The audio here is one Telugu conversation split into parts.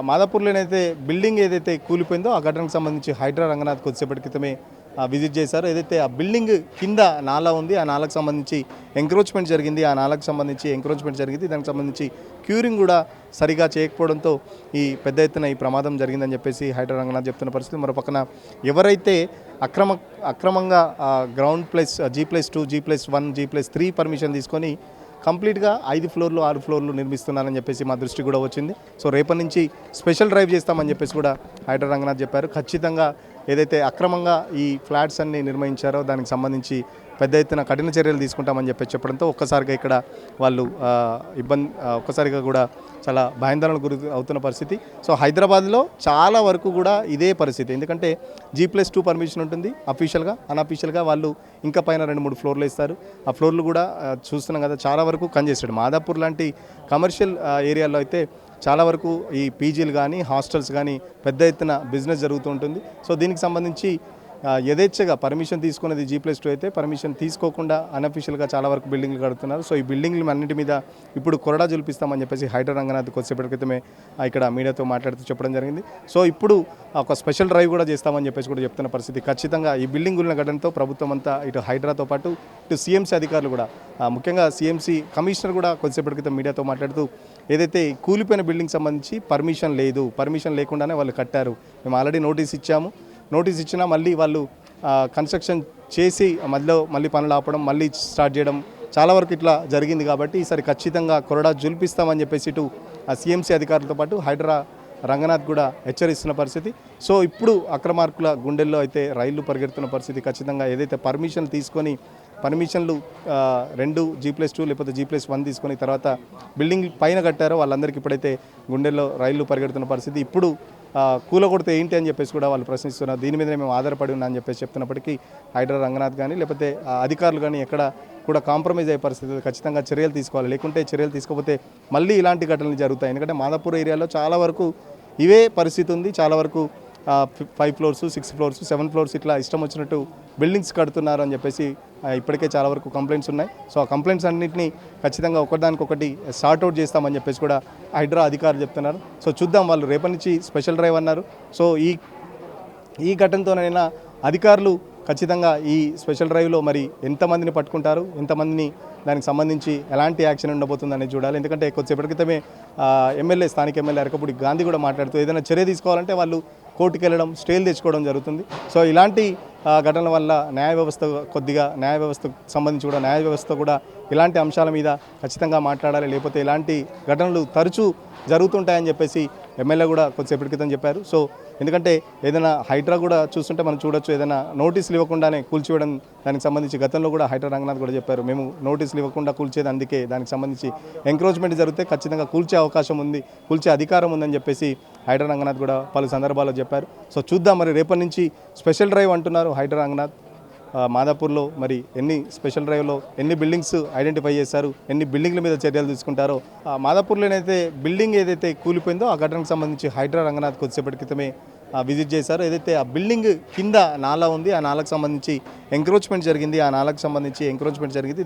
మాదాపూర్లోనైతే బిల్డింగ్ ఏదైతే కూలిపోయిందో ఆ ఘటనకు సంబంధించి హైడ్రా రంగనాథ్ కొద్దిసేపటి క్రితమే విజిట్ చేశారు. ఏదైతే ఆ బిల్డింగ్ కింద నాలా ఉంది, ఆ నాలకు సంబంధించి ఎంక్రోచ్మెంట్ జరిగింది, ఆ నాలకు సంబంధించి ఎంక్రోచ్మెంట్ జరిగింది. దానికి సంబంధించి క్యూరింగ్ కూడా సరిగా చేయకపోవడంతో ఈ పెద్ద ఎత్తున ఈ ప్రమాదం జరిగిందని చెప్పేసి హైడ్రా రంగనాథ్ చెప్తున్న పరిస్థితి. మరో పక్కన ఎవరైతే అక్రమంగా ground plus G+2, G+1, G+3 permission తీసుకొని కంప్లీట్గా 5 ఫ్లోర్లు 6 ఫ్లోర్లు నిర్మిస్తున్నారని చెప్పేసి మా దృష్టి కూడా వచ్చింది. సో రేపటి నుంచి స్పెషల్ డ్రైవ్ చేస్తామని చెప్పేసి కూడా హైడ్రా రంగనాథ్ చెప్పారు. ఖచ్చితంగా ఏదైతే అక్రమంగా ఈ ఫ్లాట్స్ అన్ని నిర్మించారో దానికి సంబంధించి పెద్ద ఎత్తున కఠిన చర్యలు తీసుకుంటామని చెప్పడంతో ఒక్కసారిగా ఇక్కడ వాళ్ళు ఒక్కసారిగా కూడా చాలా భయాందోళనకు గురి అవుతున్న పరిస్థితి. సో హైదరాబాద్లో చాలా వరకు కూడా ఇదే పరిస్థితి. ఎందుకంటే G+2 పర్మిషన్ ఉంటుంది అఫీషియల్గా, అన్అఫీషియల్గా వాళ్ళు ఇంకా పైన 2-3 ఫ్లోర్లు ఇస్తారు. ఆ ఫ్లోర్లు కూడా చూస్తున్నాం కదా, చాలా వరకు కంజెస్టెడ్. మాదాపూర్ లాంటి కమర్షియల్ ఏరియాలో అయితే చాలా వరకు ఈ పీజీలు కానీ హాస్టల్స్ కానీ పెద్ద ఎత్తున బిజినెస్ జరుగుతూ ఉంటుంది. సో దీనికి సంబంధించి యథేచ్ఛగా పర్మిషన్ తీసుకున్నది G+2 అయితే పర్మిషన్ తీసుకోకుండా అన్అఫీషియల్గా చాలా వరకు బిల్డింగ్లు కడుతున్నారు. సో ఈ బిల్డింగ్లు అన్నింటి మీద ఇప్పుడు కొరడా జులిపిస్తామని చెప్పేసి హైడ్రా రంగనాథ్ కొద్దిసేపటి క్రితమే ఇక్కడ మీడియాతో మాట్లాడుతూ చెప్పడం జరిగింది. సో ఇప్పుడు ఒక స్పెషల్ డ్రైవ్ కూడా చేస్తామని చెప్పేసి కూడా చెప్తున్న పరిస్థితి. ఖచ్చితంగా ఈ బిల్డింగ్ ఉన్న ఘటనతో ప్రభుత్వం అంతా ఇటు హైడ్రాతో పాటు ఇటు CMC అధికారులు కూడా, ముఖ్యంగా CMC కమిషనర్ కూడా కొద్దిసేపటి క్రితం మీడియాతో మాట్లాడుతూ ఏదైతే కూలిపోయిన బిల్డింగ్ సంబంధించి పర్మిషన్ లేదు, పర్మిషన్ లేకుండానే వాళ్ళు కట్టారు, మేము ఆల్రెడీ నోటీస్ ఇచ్చినా మళ్ళీ వాళ్ళు కన్స్ట్రక్షన్ చేసి మళ్ళీ పనులు ఆపడం, మళ్ళీ స్టార్ట్ చేయడం చాలా వరకు ఇట్లా జరిగింది. కాబట్టి ఈసారి ఖచ్చితంగా కొరడా జులిపిస్తామని చెప్పేసి ఇటు CMC అధికారులతో పాటు హైడ్రా రంగనాథ్ కూడా హెచ్చరిస్తున్న పరిస్థితి. సో ఇప్పుడు అక్రమార్కుల గుండెల్లో అయితే రైళ్లు పరిగెడుతున్న పరిస్థితి. ఖచ్చితంగా ఏదైతే పర్మిషన్లు 2 G+2 లేకపోతే G+1 తీసుకొని తర్వాత బిల్డింగ్ పైన కట్టారో వాళ్ళందరికీ ఇప్పుడైతే గుండెల్లో రైళ్లు పరిగెడుతున్న పరిస్థితి. ఇప్పుడు కూలగొడితే ఏంటి అని చెప్పేసి కూడా వాళ్ళు ప్రశ్నిస్తున్నారు. దీని మీదనే మేము ఆధారపడి ఉన్నా అని చెప్పేసి చెప్తున్నప్పటికీ హైడ్రా రంగనాథ్ కానీ లేకపోతే అధికారులు కానీ ఎక్కడ కూడా కాంప్రమైజ్ అయ్యే పరిస్థితి. ఖచ్చితంగా చర్యలు తీసుకోవాలి, లేకుంటే చర్యలు తీసుకోకపోతే మళ్ళీ ఇలాంటి ఘటనలు జరుగుతాయి. ఎందుకంటే మాదాపూర్ ఏరియాలో చాలా వరకు ఇవే పరిస్థితి ఉంది. చాలా వరకు 5 ఫ్లోర్స్ 6 ఫ్లోర్స్ 7 ఫ్లోర్స్ ఇట్లా ఇష్టం వచ్చినట్టు బిల్డింగ్స్ కడుతున్నారు అని చెప్పేసి ఇప్పటికే చాలా వరకు కంప్లైంట్స్ ఉన్నాయి. సో ఆ కంప్లైంట్స్ అన్నింటినీ ఖచ్చితంగా ఒకదానికొకటి సార్ట్అవుట్ చేస్తామని చెప్పేసి కూడా హైడ్రా అధికారులు చెప్తున్నారు. సో చూద్దాం, వాళ్ళు రేపటి నుంచి స్పెషల్ డ్రైవ్ అన్నారు. సో ఈ ఘటనతోనైనా అధికారులు ఖచ్చితంగా ఈ స్పెషల్ డ్రైవ్లో మరి ఎంతమందిని పట్టుకుంటారు, ఎంతమందిని దానికి సంబంధించి ఎలాంటి యాక్షన్ ఉండబోతుందని చూడాలి. ఎందుకంటే కొద్దిసేపటి క్రితమే స్థానిక ఎమ్మెల్యే అరకపూడి గాంధీ కూడా మాట్లాడుతూ ఏదైనా చర్య తీసుకోవాలంటే వాళ్ళు కోర్టుకు వెళ్ళడం, స్టేలు తెచ్చుకోవడం జరుగుతుంది. సో ఇలాంటి ఘటనల వల్ల న్యాయ వ్యవస్థకు సంబంధించి కూడా న్యాయ వ్యవస్థ కూడా ఇలాంటి అంశాల మీద ఖచ్చితంగా మాట్లాడాలి, లేకపోతే ఇలాంటి ఘటనలు తరచూ జరుగుతుంటాయని చెప్పేసి ఎమ్మెల్యే కూడా కొద్దిసేపటి క్రితం చెప్పారు. సో ఎందుకంటే ఏదైనా హైడ్రా కూడా చూస్తుంటే మనం చూడొచ్చు, ఏదైనా నోటీసులు ఇవ్వకుండానే కూల్చివేయడం, దానికి సంబంధించి గతంలో కూడా హైడ్రా రంగనాథ్ కూడా చెప్పారు, మేము నోటీసులు ఇవ్వకుండా కూల్చేది అందుకే, దానికి సంబంధించి ఎంక్రోచ్మెంట్ జరిగితే ఖచ్చితంగా కూల్చే అవకాశం ఉంది, కూల్చే అధికారం ఉందని చెప్పేసి హైడ్రా రంగనాథ్ కూడా పలు సందర్భాల్లో చెప్పారు. సో చూద్దాం, మరి రేపటి నుంచి స్పెషల్ డ్రైవ్ అంటున్నారు హైడ్రా రంగనాథ్. మాదాపూర్లో మరి ఎన్ని స్పెషల్ డ్రైవ్లో ఎన్ని బిల్డింగ్స్ ఐడెంటిఫై చేశారు, ఎన్ని బిల్డింగ్ల మీద చర్యలు తీసుకుంటారో. మాదాపూర్లోనైతే బిల్డింగ్ ఏదైతే కూలిపోయిందో ఆ ఘటనకు సంబంధించి హైడ్రా రంగనాథ్ కొద్దిసేపటి క్రితమే విజిట్ చేశారు. ఏదైతే ఆ బిల్డింగ్ కింద నాలా ఉంది, ఆ నాలకు సంబంధించి ఎంక్రోచ్మెంట్ జరిగింది,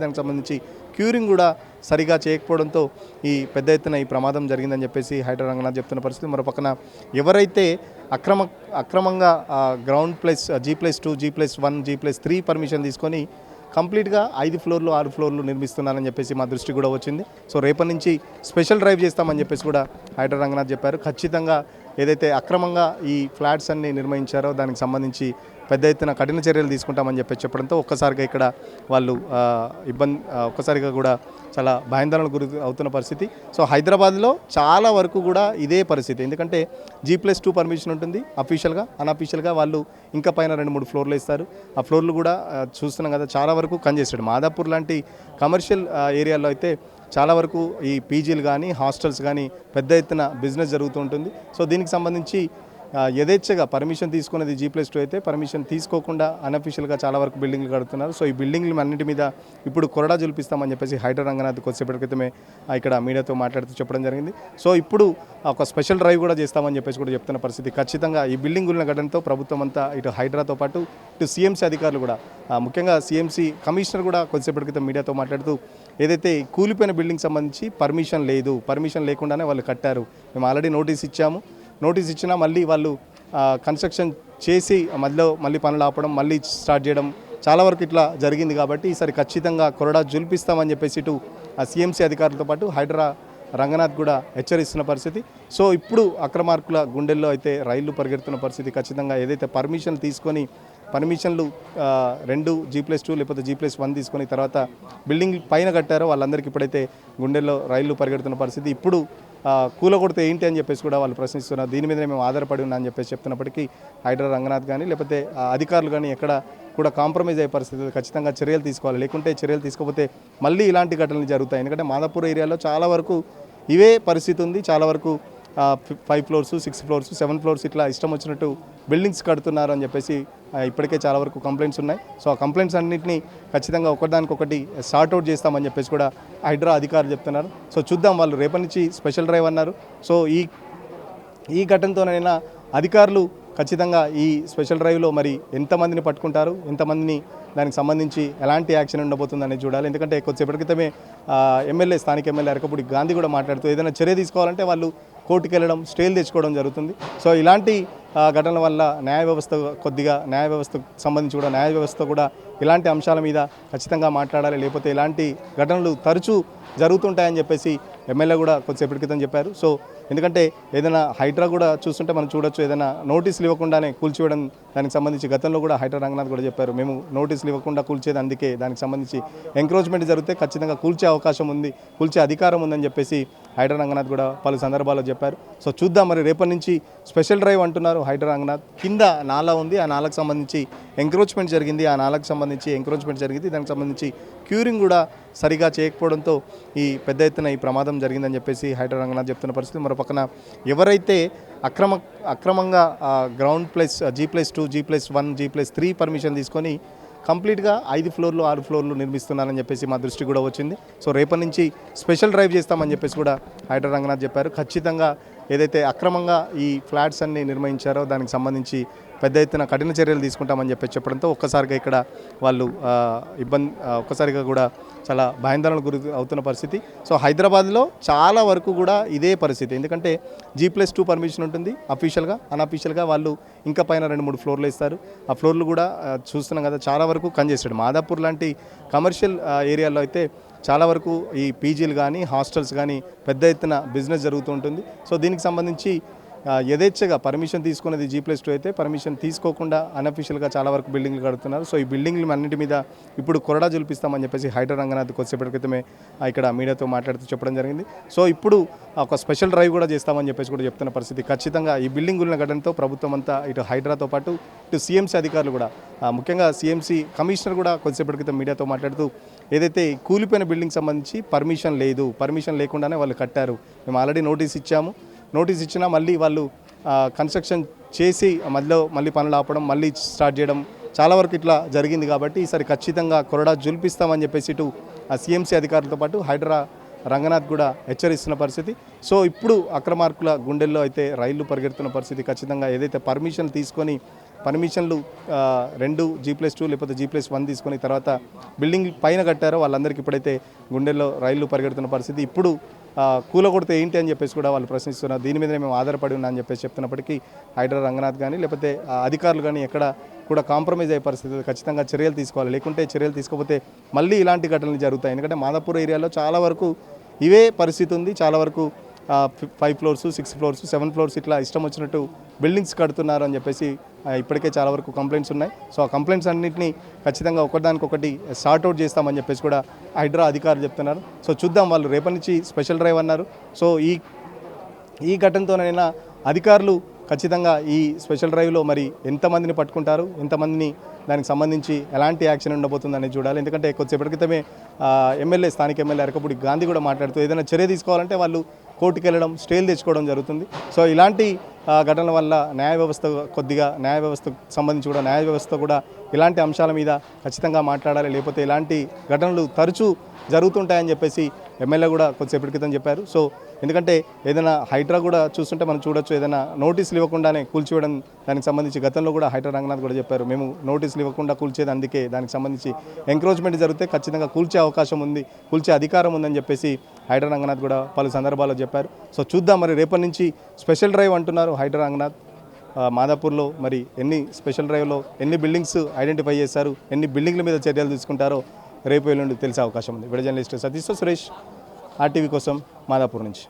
దానికి సంబంధించి క్యూరింగ్ కూడా సరిగా చేయకపోవడంతో ఈ పెద్ద ఎత్తున ఈ ప్రమాదం జరిగిందని చెప్పేసి హైడ్రా రంగనాథ్ చెప్తున్న పరిస్థితి. మరో పక్కన ఎవరైతే అక్రమంగా ground plus G+2, G+1, G+3 permission తీసుకొని కంప్లీట్గా 5 ఫ్లోర్లు 6 ఫ్లోర్లు నిర్మిస్తున్నారని చెప్పేసి మా దృష్టి కూడా వచ్చింది. సో రేపటి నుంచి స్పెషల్ డ్రైవ్ చేస్తామని చెప్పేసి కూడా హైడ్రా రంగనాథ్ చెప్పారు. ఖచ్చితంగా ఏదైతే అక్రమంగా ఈ ఫ్లాట్స్ అన్ని నిర్మించారో దానికి సంబంధించి పెద్ద ఎత్తున కఠిన చర్యలు తీసుకుంటామని చెప్పడంతో ఒక్కసారిగా ఇక్కడ వాళ్ళు ఒక్కసారిగా కూడా చాలా భయాందోళనకు గురి అవుతున్న పరిస్థితి. సో హైదరాబాద్లో చాలా వరకు కూడా ఇదే పరిస్థితి. ఎందుకంటే G+2 పర్మిషన్ ఉంటుంది అఫీషియల్గా, అన్అఫీషియల్గా వాళ్ళు ఇంకా పైన 2-3 ఫ్లోర్లు ఇస్తారు. ఆ ఫ్లోర్లు కూడా చూస్తున్నాం కదా, చాలా వరకు కంజెస్టెడ్. మాదాపూర్ లాంటి కమర్షియల్ ఏరియాలో అయితే చాలా వరకు ఈ పీజీలు కానీ హాస్టల్స్ కానీ పెద్ద ఎత్తున బిజినెస్ జరుగుతూ ఉంటుంది. సో దీనికి సంబంధించి యథేచ్ఛగా పర్మిషన్ తీసుకున్నది G+2 అయితే పర్మిషన్ తీసుకోకుండా అన్అఫీషియల్గా చాలా వరకు బిల్డింగ్లు కడుతున్నారు. సో ఈ బిల్డింగ్లు అన్నింటి మీద ఇప్పుడు కొరడా జులిపిస్తామని చెప్పేసి హైడ్రా రంగనాథ్ కొద్దిసేపటి క్రితమే ఇక్కడ మీడియాతో మాట్లాడుతూ చెప్పడం జరిగింది. సో ఇప్పుడు ఒక స్పెషల్ డ్రైవ్ కూడా చేస్తామని చెప్పేసి కూడా చెప్తున్న పరిస్థితి. ఖచ్చితంగా ఈ బిల్డింగ్ ఉన్న ఘటనతో ప్రభుత్వం అంతా ఇటు హైడ్రాతో పాటు ఇటు CMC అధికారులు కూడా, ముఖ్యంగా CMC కమిషనర్ కూడా కొద్దిసేపటి క్రితం మీడియాతో మాట్లాడుతూ ఏదైతే కూలిపోయిన బిల్డింగ్ సంబంధించి పర్మిషన్ లేకుండానే వాళ్ళు కట్టారు, మేము ఆల్రెడీ నోటీస్ ఇచ్చాము, నోటీస్ ఇచ్చినా మళ్ళీ వాళ్ళు కన్స్ట్రక్షన్ చేసి మధ్యలో మళ్ళీ పనులు ఆపడం మళ్ళీ స్టార్ట్ చేయడం చాలా వరకు ఇట్లా జరిగింది. కాబట్టి ఈసారి ఖచ్చితంగా కొరడా జులిపిస్తామని చెప్పేసి ఇటు సిఎంసీ అధికారులతో పాటు హైడ్రా రంగనాథ్ కూడా హెచ్చరిస్తున్న పరిస్థితి. సో ఇప్పుడు అక్రమార్కుల గుండెల్లో అయితే రైళ్లు పరిగెడుతున్న పరిస్థితి. ఖచ్చితంగా ఏదైతే పర్మిషన్లు తీసుకొని పర్మిషన్లు 2 G+2 లేకపోతే G+1 తీసుకొని తర్వాత బిల్డింగ్ పైన కట్టారో వాళ్ళందరికీ ఇప్పుడైతే గుండెల్లో రైళ్లు పరిగెడుతున్న పరిస్థితి. ఇప్పుడు కూలగొడితే ఏంటి అని చెప్పేసి కూడా వాళ్ళు ప్రశ్నిస్తున్నారు. దీని మీదనే మేము ఆధారపడి ఉన్నా అని చెప్పేసి చెప్తున్నప్పటికీ హైడ్రా రంగనాథ్ కానీ లేకపోతే అధికారులు కానీ ఎక్కడ కూడా కాంప్రమైజ్ అయ్యే పరిస్థితి. ఖచ్చితంగా చర్యలు తీసుకోవాలి. లేకుంటే చర్యలు తీసుకోకపోతే మళ్ళీ ఇలాంటి ఘటనలు జరుగుతాయి. ఎందుకంటే మాదాపూర్ ఏరియాలో చాలా వరకు ఇవే పరిస్థితి ఉంది. చాలా వరకు 5 floors 6 floors 7 floors ఇట్లా ఇష్టం వచ్చినట్టు బిల్డింగ్స్ కడుతున్నారు అని చెప్పేసి ఇప్పటికే చాలా వరకు కంప్లైంట్స్ ఉన్నాయి. సో ఆ కంప్లైంట్స్ అన్నింటినీ ఖచ్చితంగా ఒకదానికొకటి సార్ట్అవుట్ చేస్తామని చెప్పేసి కూడా హైడ్రా అధికారులు చెప్తున్నారు. సో చూద్దాం, వాళ్ళు రేపటి నుంచి స్పెషల్ డ్రైవ్ అన్నారు. సో ఈ ఘటనతోనైనా అధికారులు ఖచ్చితంగా ఈ స్పెషల్ డ్రైవ్లో మరి ఎంతమందిని పట్టుకుంటారు, ఎంతమందిని దానికి సంబంధించి ఎలాంటి యాక్షన్ ఉండబోతుందని చూడాలి. ఎందుకంటే కొద్దిసేపటి క్రితమే స్థానిక ఎమ్మెల్యే అరకపూడి గాంధీ కూడా మాట్లాడుతూ ఏదైనా చర్య తీసుకోవాలంటే వాళ్ళు కోర్టుకు వెళ్ళడం, స్టేలు తెచ్చుకోవడం జరుగుతుంది. సో ఇలాంటి ఘటనల వల్ల న్యాయ వ్యవస్థకు సంబంధించి కూడా న్యాయ వ్యవస్థ కూడా ఇలాంటి అంశాల మీద ఖచ్చితంగా మాట్లాడాలి. లేకపోతే ఇలాంటి ఘటనలు తరచూ జరుగుతుంటాయని చెప్పేసి ఎమ్మెల్యే కూడా కొద్దిసేపటి క్రితం చెప్పారు. సో ఎందుకంటే ఏదైనా హైడ్రా కూడా చూస్తుంటే మనం చూడొచ్చు, ఏదైనా నోటీసులు ఇవ్వకుండానే కూల్చివేయడం దానికి సంబంధించి గతంలో కూడా హైడ్రా రంగనాథ్ కూడా చెప్పారు, మేము నోటీసులు ఇవ్వకుండా కూల్చేది అందుకే దానికి సంబంధించి ఎంక్రోచ్మెంట్ జరిగితే ఖచ్చితంగా కూల్చే అవకాశం ఉంది, కూల్చే అధికారం ఉందని చెప్పేసి హైడ్రా రంగనాథ్ కూడా పలు సందర్భాల్లో చెప్పారు. సో చూద్దాం, మరి రేపటి నుంచి స్పెషల్ డ్రైవ్ అంటున్నారు హైడ్రా రంగనాథ్. కింద నాలా ఉంది, ఆ నాలకు సంబంధించి ఎంక్రోచ్మెంట్ జరిగింది, దానికి సంబంధించి క్యూరింగ్ కూడా సరిగా చేయకపోవడంతో ఈ పెద్ద ఎత్తున ఈ ప్రమాదం జరిగిందని చెప్పేసి హైడ్రా రంగనాథ్ చెప్తున్న పరిస్థితి. మరో పక్కన ఎవరైతే అక్రమంగా ground plus G+2 G+1 G+3 permission తీసుకొని కంప్లీట్గా 5 floors 6 floors నిర్మిస్తున్నారని చెప్పేసి మా దృష్టి కూడా వచ్చింది. సో రేపటి నుంచి స్పెషల్ డ్రైవ్ చేస్తామని చెప్పేసి కూడా హైడ్రా రంగనాథ్ చెప్పారు. ఖచ్చితంగా ఏదైతే అక్రమంగా ఈ ఫ్లాట్స్ అన్ని నిర్మించారో దానికి సంబంధించి పెద్ద ఎత్తున కఠిన చర్యలు తీసుకుంటామని చెప్పడంతో ఒక్కసారిగా ఇక్కడ వాళ్ళు ఒక్కసారిగా కూడా చాలా భయాందోళనకు గురి అవుతున్న పరిస్థితి. సో హైదరాబాద్లో చాలా వరకు కూడా ఇదే పరిస్థితి. ఎందుకంటే G+2 పర్మిషన్ ఉంటుంది అఫీషియల్గా, అన్అఫీషియల్గా వాళ్ళు ఇంకా పైన 2-3 floorలు ఇస్తారు. ఆ ఫ్లోర్లు కూడా చూస్తున్నాం కదా, చాలా వరకు కంజెస్టెడ్. మాదాపూర్ లాంటి కమర్షియల్ ఏరియాలో అయితే చాలా వరకు ఈ పీజీలు కానీ హాస్టల్స్ కానీ పెద్ద ఎత్తున బిజినెస్ జరుగుతూ ఉంటుంది. సో దీనికి సంబంధించి యథేచ్ఛగా పర్మిషన్ తీసుకున్నది G+2 అయితే పర్మిషన్ తీసుకోకుండా అన్అఫీషియల్గా చాలా వరకు బిల్డింగ్లు కడుతున్నారు. సో ఈ బిల్డింగ్లు అన్నింటి మీద ఇప్పుడు కొరడా జులిపిస్తామని చెప్పేసి హైడ్రా రంగనాథ్ కొద్దిసేపటి క్రితమే ఇక్కడ మీడియాతో మాట్లాడుతూ చెప్పడం జరిగింది. సో ఇప్పుడు ఒక స్పెషల్ డ్రైవ్ కూడా చేస్తామని చెప్పేసి కూడా చెప్తున్న పరిస్థితి. ఖచ్చితంగా ఈ బిల్డింగ్ ఉన్న ఘటనతో ప్రభుత్వం అంతా ఇటు హైడ్రాతో పాటు ఇటు సిఎంసీ అధికారులు కూడా ముఖ్యంగా సిఎంసీ కమిషనర్ కూడా కొద్దిసేపటి క్రితం మీడియాతో మాట్లాడుతూ ఏదైతే కూలిపోయిన బిల్డింగ్ సంబంధించి పర్మిషన్ లేకుండానే వాళ్ళు కట్టారు, మేము ఆల్రెడీ నోటీస్ ఇచ్చినా మళ్ళీ వాళ్ళు కన్స్ట్రక్షన్ చేసి మధ్యలో మళ్ళీ పనులు ఆపడం మళ్ళీ స్టార్ట్ చేయడం చాలా వరకు ఇట్లా జరిగింది. కాబట్టి ఈసారి ఖచ్చితంగా కొరడా జులిపిస్తామని చెప్పేసి ఇటు సిఎంసీ అధికారులతో పాటు హైడ్రా రంగనాథ్ కూడా హెచ్చరిస్తున్న పరిస్థితి. సో ఇప్పుడు అక్రమార్కుల గుండెల్లో అయితే రైళ్లు పరిగెడుతున్న పరిస్థితి. ఖచ్చితంగా ఏదైతే పర్మిషన్లు 2 G+2 లేకపోతే G+1 తీసుకొని తర్వాత బిల్డింగ్ పైన కట్టారో వాళ్ళందరికీ ఇప్పుడైతే గుండెల్లో రైళ్లు పరిగెడుతున్న పరిస్థితి. ఇప్పుడు కూలగొడితే ఏంటి అని చెప్పేసి కూడా వాళ్ళు ప్రశ్నిస్తున్నారు. దీని మీదనే మేము ఆధారపడి ఉన్నా అని చెప్పేసి చెప్తున్నప్పటికీ హైడ్రా రంగనాథ్ కానీ లేకపోతే అధికారులు కానీ ఎక్కడ కూడా కాంప్రమైజ్ అయ్యే పరిస్థితి. ఖచ్చితంగా చర్యలు తీసుకోవాలి. లేకుంటే చర్యలు తీసుకోకపోతే మళ్ళీ ఇలాంటి ఘటనలు జరుగుతాయి. ఎందుకంటే మాదాపూర్ ఏరియాలో చాలా వరకు ఇవే పరిస్థితి ఉంది. చాలా వరకు 5 floors 6 floors 7 floors ఇట్లా ఇష్టం వచ్చినట్టు బిల్డింగ్స్ కడుతున్నారు అని చెప్పేసి ఇప్పటికే చాలా వరకు కంప్లైంట్స్ ఉన్నాయి. సో ఆ కంప్లైంట్స్ అన్నింటినీ ఖచ్చితంగా ఒకదానికొకటి సార్ట్అవుట్ చేస్తామని చెప్పేసి కూడా హైడ్రా అధికారులు చెప్తున్నారు. సో చూద్దాం, వాళ్ళు రేపటి నుంచి స్పెషల్ డ్రైవ్ అన్నారు. సో ఈ ఘటనతోనైనా అధికారులు ఖచ్చితంగా ఈ స్పెషల్ డ్రైవ్లో మరి ఎంతమందిని పట్టుకుంటారు, ఎంతమందిని దానికి సంబంధించి ఎలాంటి యాక్షన్ ఉండబోతుందని చూడాలి. ఎందుకంటే కొద్దిసేపటి క్రితమే స్థానిక ఎమ్మెల్యే అరకపూడి గాంధీ కూడా మాట్లాడుతూ ఏదైనా చర్య తీసుకోవాలంటే వాళ్ళు కోర్టుకు వెళ్ళడం, స్టేలు తెచ్చుకోవడం జరుగుతుంది. సో ఇలాంటి ఘటనల వల్ల న్యాయ వ్యవస్థకు సంబంధించి కూడా న్యాయ వ్యవస్థ కూడా ఇలాంటి అంశాల మీద ఖచ్చితంగా మాట్లాడాలి. లేకపోతే ఇలాంటి ఘటనలు తరచూ జరుగుతుంటాయని చెప్పేసి ఎమ్మెల్యే కూడా కొద్దిసేపటి క్రితం చెప్పారు. సో ఎందుకంటే ఏదైనా హైడ్రా కూడా చూస్తుంటే మనం చూడొచ్చు, ఏదైనా నోటీసులు ఇవ్వకుండానే కూల్చివేయడం. దానికి సంబంధించి గతంలో కూడా హైడ్రా రంగనాథ్ కూడా చెప్పారు, మేము నోటీసులు ఇవ్వకుండా కూల్చేది అందుకే, దానికి సంబంధించి ఎంక్రోచ్మెంట్ జరిగితే ఖచ్చితంగా కూల్చే అవకాశం ఉంది, కూల్చే అధికారం ఉందని చెప్పేసి హైడ్రా రంగనాథ్ కూడా పలు సందర్భాల్లో చెప్పారు. సో చూద్దాం మరి రేపటి నుంచి స్పెషల్ డ్రైవ్ అంటున్నారు హైడ్రా రంగనాథ్. మాదాపూర్లో మరి ఎన్ని స్పెషల్ డ్రైవ్లో ఎన్ని బిల్డింగ్స్ ఐడెంటిఫై చేశారు, ఎన్ని బిల్డింగ్ల మీద చర్యలు తీసుకుంటారో రేపు ఎల్లుండి తెలిసే అవకాశం ఉంది. వీడియో జర్నలిస్ట్ సతీష్తో సురేష్, ఆర్టీవీ కోసం మాదాపూర్ నుంచి.